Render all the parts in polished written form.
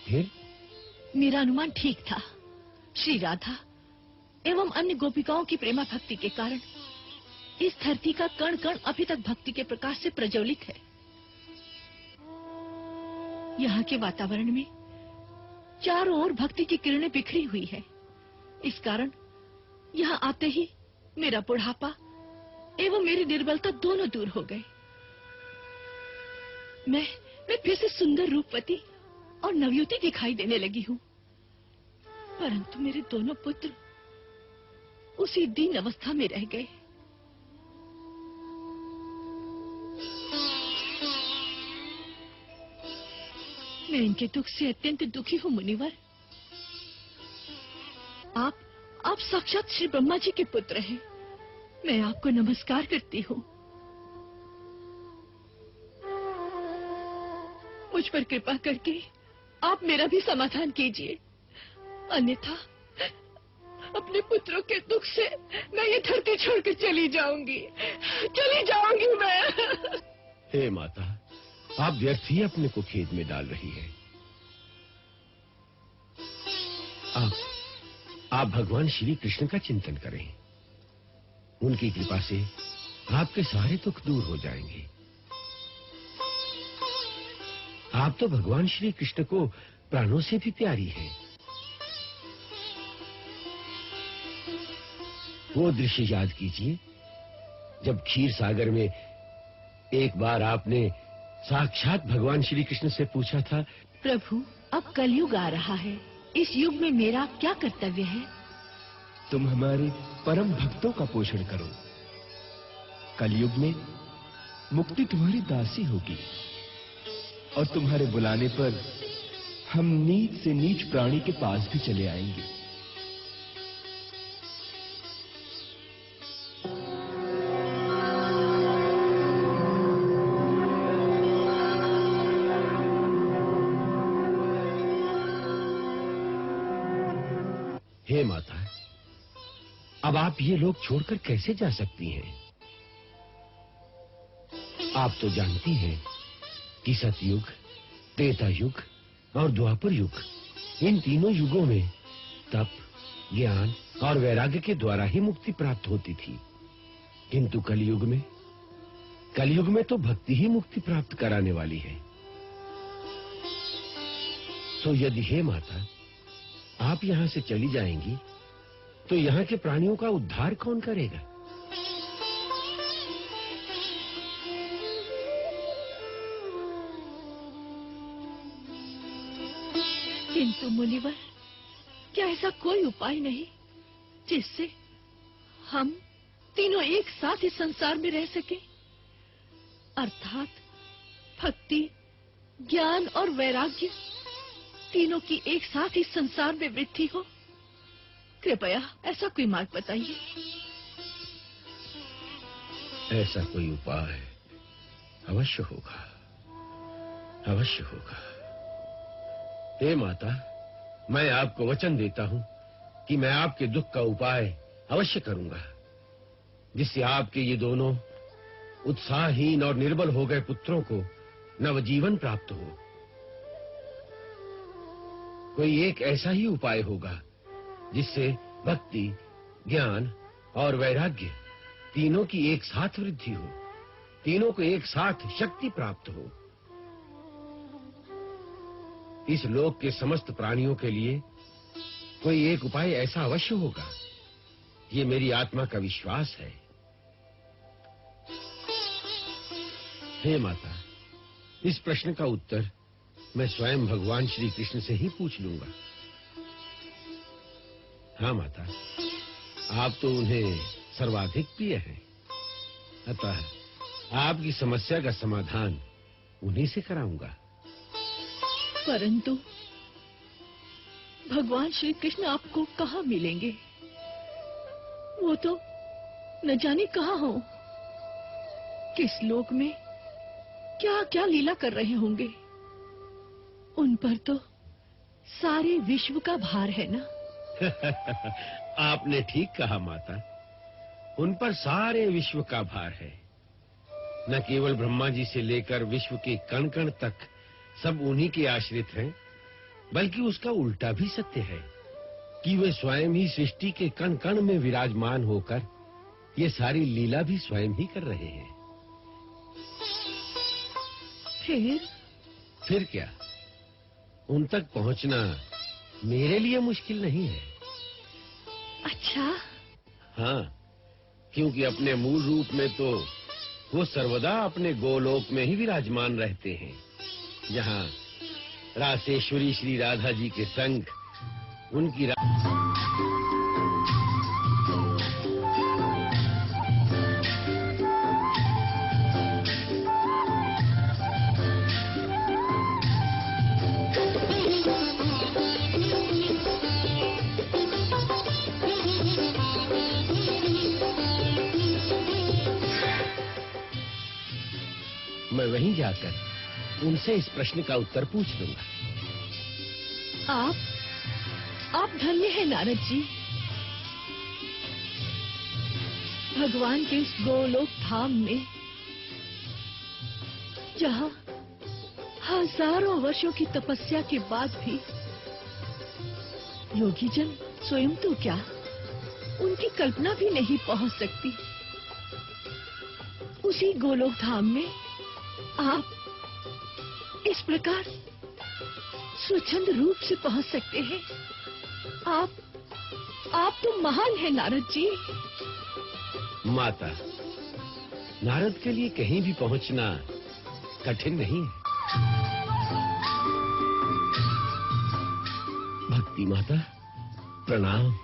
फिर? मेरा अनुमान ठीक था। श्री राधा एवं अन्य गोपिकाओं की प्रेमा भक्ति के कारण इस धरती का कण कण अभी तक भक्ति के प्रकाश से प्रज्वलित है। यहाँ के वातावरण में चारों ओर भक्ति की किरणें बिखरी हुई है। इस कारण यहाँ आते ही मेरा बुढ़ापा एवं मेरी निर्बलता दोनों दूर हो गए। मैं फिर से सुंदर रूपवती और नवयुवती दिखाई देने लगी हूँ। परंतु मेरे दोनों पुत्र उसी दीन अवस्था में रह गए। मैं इनके दुख से अत्यंत दुखी हूँ मुनिवर। आप साक्षात श्री ब्रह्मा जी के पुत्र हैं। मैं आपको नमस्कार करती हूँ। मुझ पर कृपा करके आप मेरा भी समाधान कीजिए, अन्यथा अपने पुत्रों के दुख से मैं ये धरती छोड़कर चली जाऊंगी मैं। हे माता, आप व्यर्थ ही अपने को खेद में डाल रही है। आप भगवान श्री कृष्ण का चिंतन करें। उनकी कृपा से आपके सारे दुख दूर हो जाएंगे। आप तो भगवान श्री कृष्ण को प्राणों से भी प्यारी हैं। वो दृश्य याद कीजिए जब क्षीर सागर में एक बार आपने साक्षात भगवान श्री कृष्ण से पूछा था, प्रभु अब कलयुग आ रहा है, इस युग में मेरा क्या कर्तव्य है? तुम हमारे परम भक्तों का पोषण करो। कलयुग में मुक्ति तुम्हारी दासी होगी और तुम्हारे बुलाने पर हम नीच से नीच प्राणी के पास भी चले आएंगे। हे माता, अब आप ये लोग छोड़कर कैसे जा सकती हैं? आप तो जानती हैं कि सतयुग, त्रेता युग और द्वापर युग, इन तीनों युगों में तप, ज्ञान और वैराग्य के द्वारा ही मुक्ति प्राप्त होती थी। किंतु कलयुग में तो भक्ति ही मुक्ति प्राप्त कराने वाली है। तो यदि हे माता आप यहां से चली जाएंगी तो यहाँ के प्राणियों का उद्धार कौन करेगा? किंतु मुनिवर, क्या ऐसा कोई उपाय नहीं जिससे हम तीनों एक साथ इस संसार में रह सके? अर्थात भक्ति, ज्ञान और वैराग्य तीनों की एक साथ इस संसार में वृद्धि हो। कृपया ऐसा कोई मार्ग बताइए। ऐसा कोई उपाय अवश्य होगा, अवश्य होगा। हे माता, मैं आपको वचन देता हूं कि मैं आपके दुख का उपाय अवश्य करूंगा, जिससे आपके ये दोनों उत्साहहीन और निर्बल हो गए पुत्रों को नवजीवन प्राप्त हो। कोई एक ऐसा ही उपाय होगा जिससे भक्ति, ज्ञान और वैराग्य तीनों की एक साथ वृद्धि हो, तीनों को एक साथ शक्ति प्राप्त हो। इस लोक के समस्त प्राणियों के लिए कोई एक उपाय ऐसा अवश्य होगा, ये मेरी आत्मा का विश्वास है। हे माता, इस प्रश्न का उत्तर मैं स्वयं भगवान श्री कृष्ण से ही पूछ लूंगा। हाँ माता, आप तो उन्हें सर्वाधिक प्रिय हैं, अतः आपकी समस्या का समाधान उन्हीं से कराऊंगा। परंतु भगवान श्री कृष्ण आपको कहाँ मिलेंगे? वो तो न जाने कहाँ हो, किस लोक में क्या क्या लीला कर रहे होंगे। उन पर तो सारे विश्व का भार है ना। आपने ठीक कहा माता, उन पर सारे विश्व का भार है। न केवल ब्रह्मा जी से लेकर विश्व के कण कण तक सब उन्हीं के आश्रित हैं, बल्कि उसका उल्टा भी सत्य है कि वे स्वयं ही सृष्टि के कण कण में विराजमान होकर ये सारी लीला भी स्वयं ही कर रहे हैं। फिर क्या? उन तक पहुंचना मेरे लिए मुश्किल नहीं है। अच्छा? हाँ, क्योंकि अपने मूल रूप में तो वो सर्वदा अपने गोलोक में ही विराजमान रहते हैं, जहाँ रासेश्वरी श्री राधा जी के संग उनकी मैं वहीं जाकर उनसे इस प्रश्न का उत्तर पूछ लूंगा। आप धन्य हैं नारद जी। भगवान के इस गोलोक धाम में, जहाँ हजारों वर्षों की तपस्या के बाद भी योगी जन स्वयं तो क्या, उनकी कल्पना भी नहीं पहुंच सकती। उसी गोलोक धाम में आप इस प्रकार स्वच्छंद रूप से पहुंच सकते हैं। आप तो महान हैं नारद जी। माता, नारद के लिए कहीं भी पहुंचना कठिन नहीं है। भक्ति माता, प्रणाम।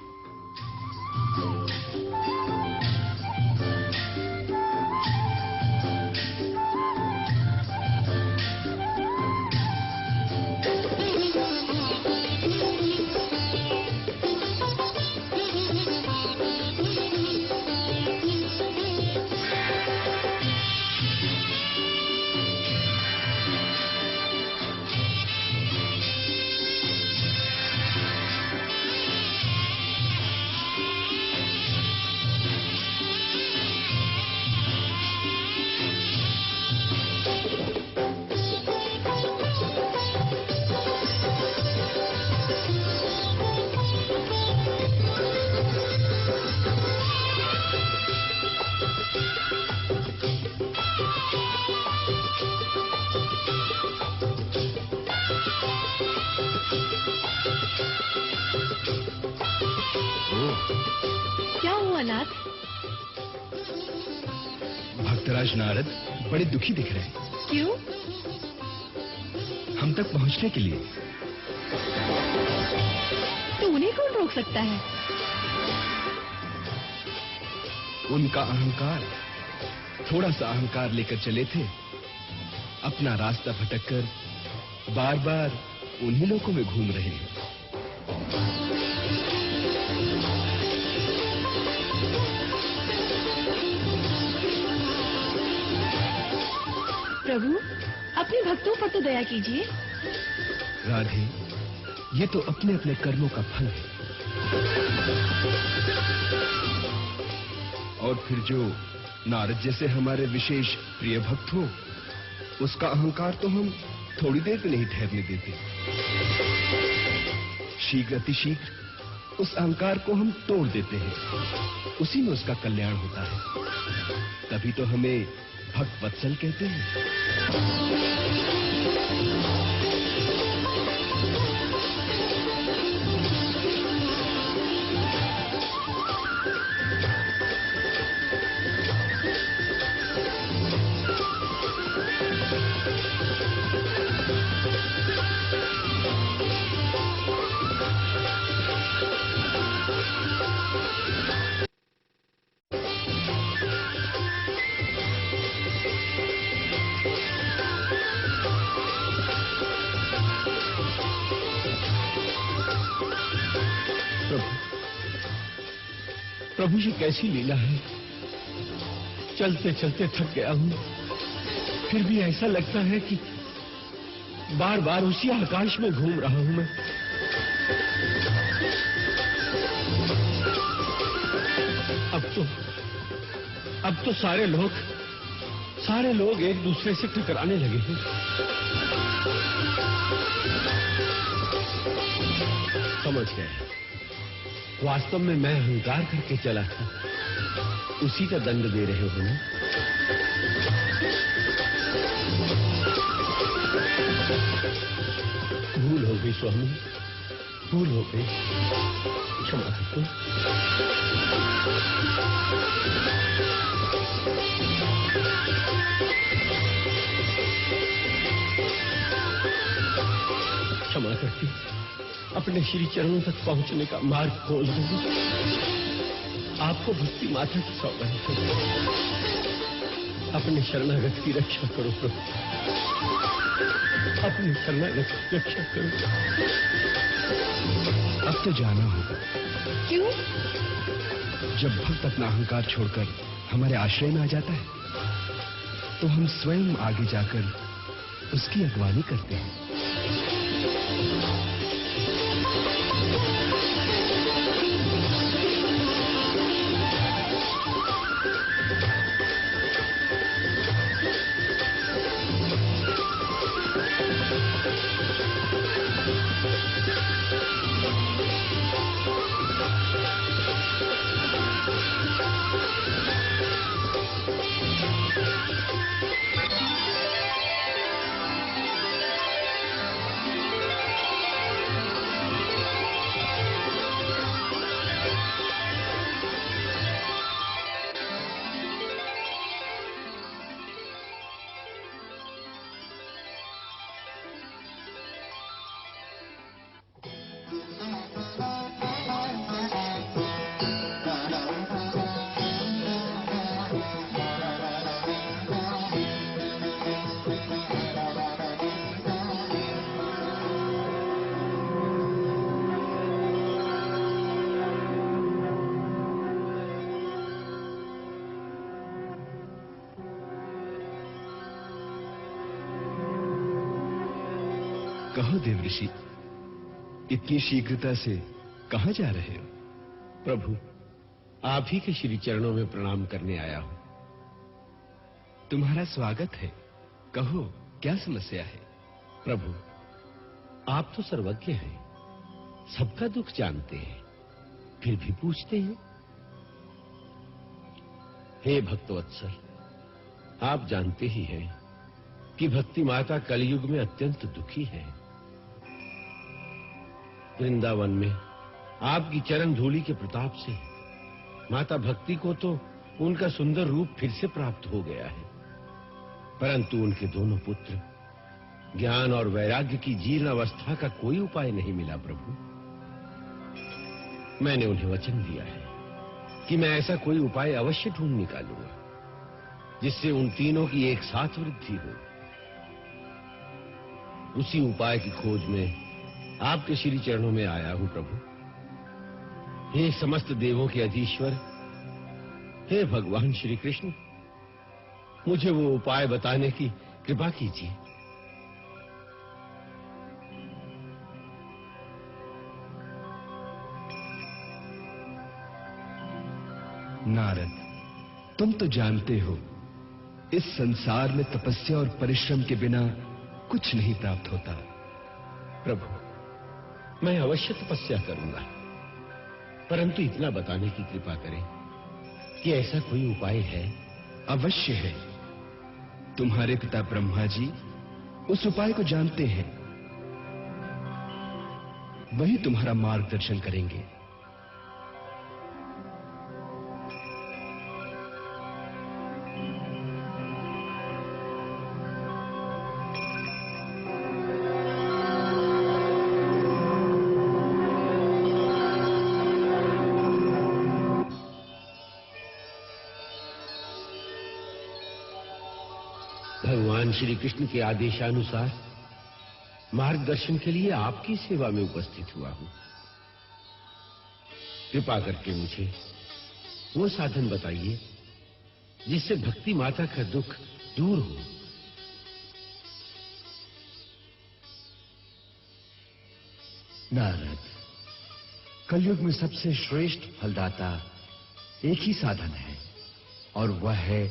क्या हुआ नाथ? भक्तराज नारद बड़े दुखी दिख रहे हैं। क्यों? हम तक पहुंचने के लिए। तो उन्हें कौन रोक सकता है? उनका अहंकार, थोड़ा सा अहंकार लेकर चले थे। अपना रास्ता भटककर बार-बार उन्हीं लोगों में घूम रहे हैं। प्रभु, अपने भक्तों पर तो दया कीजिए। राधे, ये तो अपने अपने कर्मों का फल है। और फिर जो नारद जैसे हमारे विशेष प्रिय भक्त हो, उसका अहंकार तो हम थोड़ी देर भी नहीं ठहरने देते। शीघ्र अतिशीघ्र उस अहंकार को हम तोड़ देते हैं। उसी में उसका कल्याण होता है। तभी तो हमें भक्त वत्सल कहते हैं। प्रभु, ये कैसी लीला है। चलते चलते थक गया हूं, फिर भी ऐसा लगता है कि बार बार उसी आकाश में घूम रहा हूं मैं। अब तो सारे लोग एक दूसरे से टकराने लगे हैं। समझ गया। वास्तव में मैं अहंकार करके चला था, उसी का दंड दे रहे हो ना? भूल हो गई स्वामी, भूल हो गई, क्षमा कर दो। क्षमा करके अपने श्री चरणों तक पहुंचने का मार्ग खोल दूंगी। आपको भक्ति माता की सौगंध करो, अपने शरणागत की रक्षा करो प्रभु, अपने शरणागत की रक्षा करो। अब तो जाना होगा। क्यों? जब भक्त अपना अहंकार छोड़कर हमारे आश्रय में आ जाता है, तो हम स्वयं आगे जाकर उसकी अगवानी करते हैं। कहो देवऋषि, इतनी शीघ्रता से कहां जा रहे हो? प्रभु, आप ही के श्री चरणों में प्रणाम करने आया हूं। तुम्हारा स्वागत है। कहो, क्या समस्या है? प्रभु, आप तो सर्वज्ञ हैं, सबका दुख जानते हैं, फिर भी पूछते हैं। हे भक्तवत्सल, आप जानते ही हैं कि भक्ति माता कलयुग में अत्यंत दुखी है। वृंदावन में आपकी चरण धूलि के प्रताप से माता भक्ति को तो उनका सुंदर रूप फिर से प्राप्त हो गया है, परंतु उनके दोनों पुत्र ज्ञान और वैराग्य की जीर्ण अवस्था का कोई उपाय नहीं मिला। प्रभु, मैंने उन्हें वचन दिया है कि मैं ऐसा कोई उपाय अवश्य ढूंढ निकालूंगा जिससे उन तीनों की एक साथ वृद्धि हो। उसी उपाय की खोज में आपके श्री चरणों में आया हूं। प्रभु, हे समस्त देवों के अधीश्वर, हे भगवान श्री कृष्ण, मुझे वो उपाय बताने की कृपा कीजिए। नारद, तुम तो जानते हो, इस संसार में तपस्या और परिश्रम के बिना कुछ नहीं प्राप्त होता। प्रभु, मैं अवश्य तपस्या करूंगा, परंतु इतना बताने की कृपा करें कि ऐसा कोई उपाय है? अवश्य है। तुम्हारे पिता ब्रह्मा जी उस उपाय को जानते हैं, वही तुम्हारा मार्गदर्शन करेंगे। भगवान श्री कृष्ण के आदेशानुसार मार्गदर्शन के लिए आपकी सेवा में उपस्थित हुआ हूं। कृपा करके मुझे वो साधन बताइए जिससे भक्ति माता का दुख दूर हो। नारद, कलयुग में सबसे श्रेष्ठ फलदाता एक ही साधन है, और वह है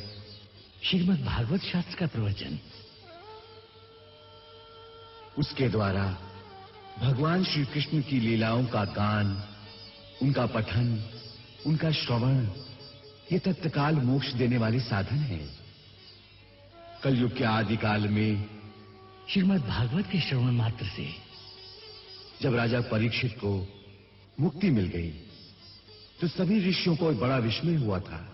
श्रीमद् भागवत शास्त्र का प्रवचन। उसके द्वारा भगवान श्री कृष्ण की लीलाओं का गान, उनका पठन, उनका श्रवण, ये तत्काल मोक्ष देने वाले साधन है। कलयुग के आदि काल में श्रीमद् भागवत के श्रवण मात्र से जब राजा परीक्षित को मुक्ति मिल गई तो सभी ऋषियों को बड़ा विस्मय हुआ था।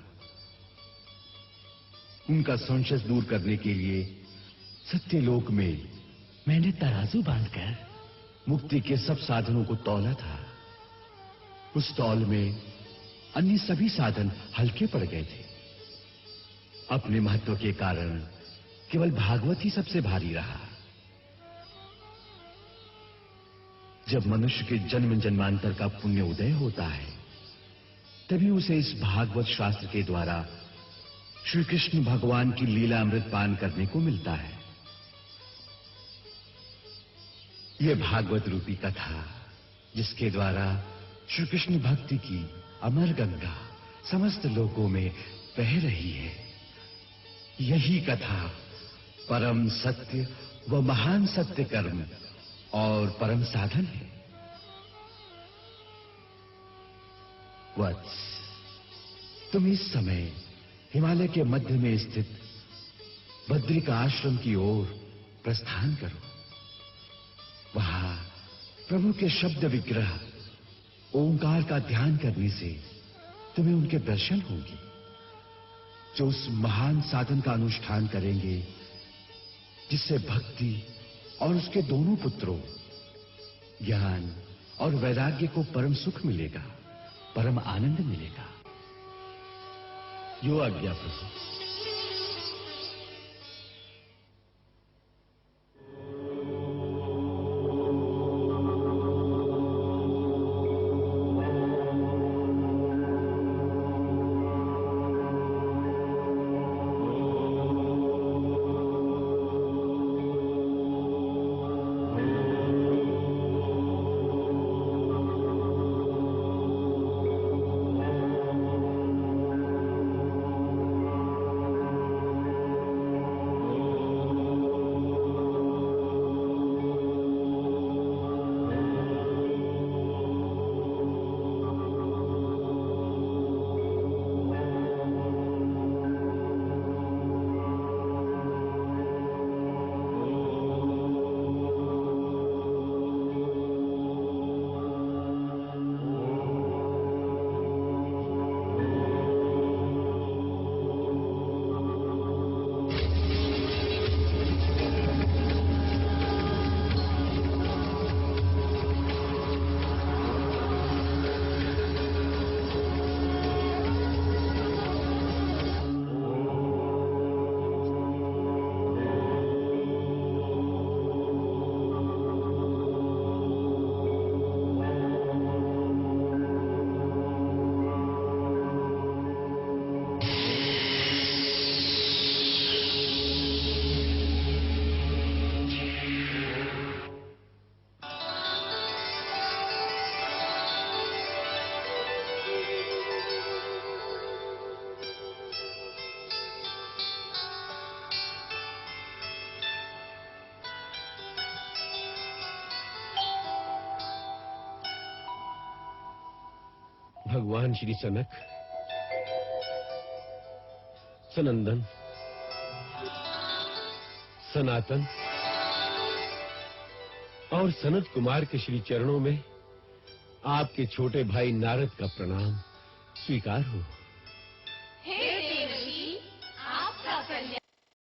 उनका संशय दूर करने के लिए सत्यलोक में मैंने तराजू बांधकर मुक्ति के सब साधनों को तौला था। उस तौल में अन्य सभी साधन हल्के पड़ गए थे। अपने महत्व के कारण केवल भागवत ही सबसे भारी रहा। जब मनुष्य के जन्म जन्मांतर का पुण्य उदय होता है, तभी उसे इस भागवत शास्त्र के द्वारा श्री कृष्ण भगवान की लीला अमृत पान करने को मिलता है। यह भागवत रूपी कथा, जिसके द्वारा श्री कृष्ण भक्ति की अमर गंगा समस्त लोकों में बह रही है, यही कथा परम सत्य व महान सत्य कर्म और परम साधन है। वत्स, तुम इस समय हिमालय के मध्य में स्थित बद्रिका आश्रम की ओर प्रस्थान करो। वहां प्रभु के शब्द विग्रह ओंकार का ध्यान करने से तुम्हें उनके दर्शन होंगे, जो उस महान साधन का अनुष्ठान करेंगे जिससे भक्ति और उसके दोनों पुत्रों ज्ञान और वैराग्य को परम सुख मिलेगा, परम आनंद मिलेगा। जो आज्ञा प्रभु। भगवान श्री सनक, सनंदन, सनातन और सनत कुमार के श्री चरणों में आपके छोटे भाई नारद का प्रणाम स्वीकार हो। हे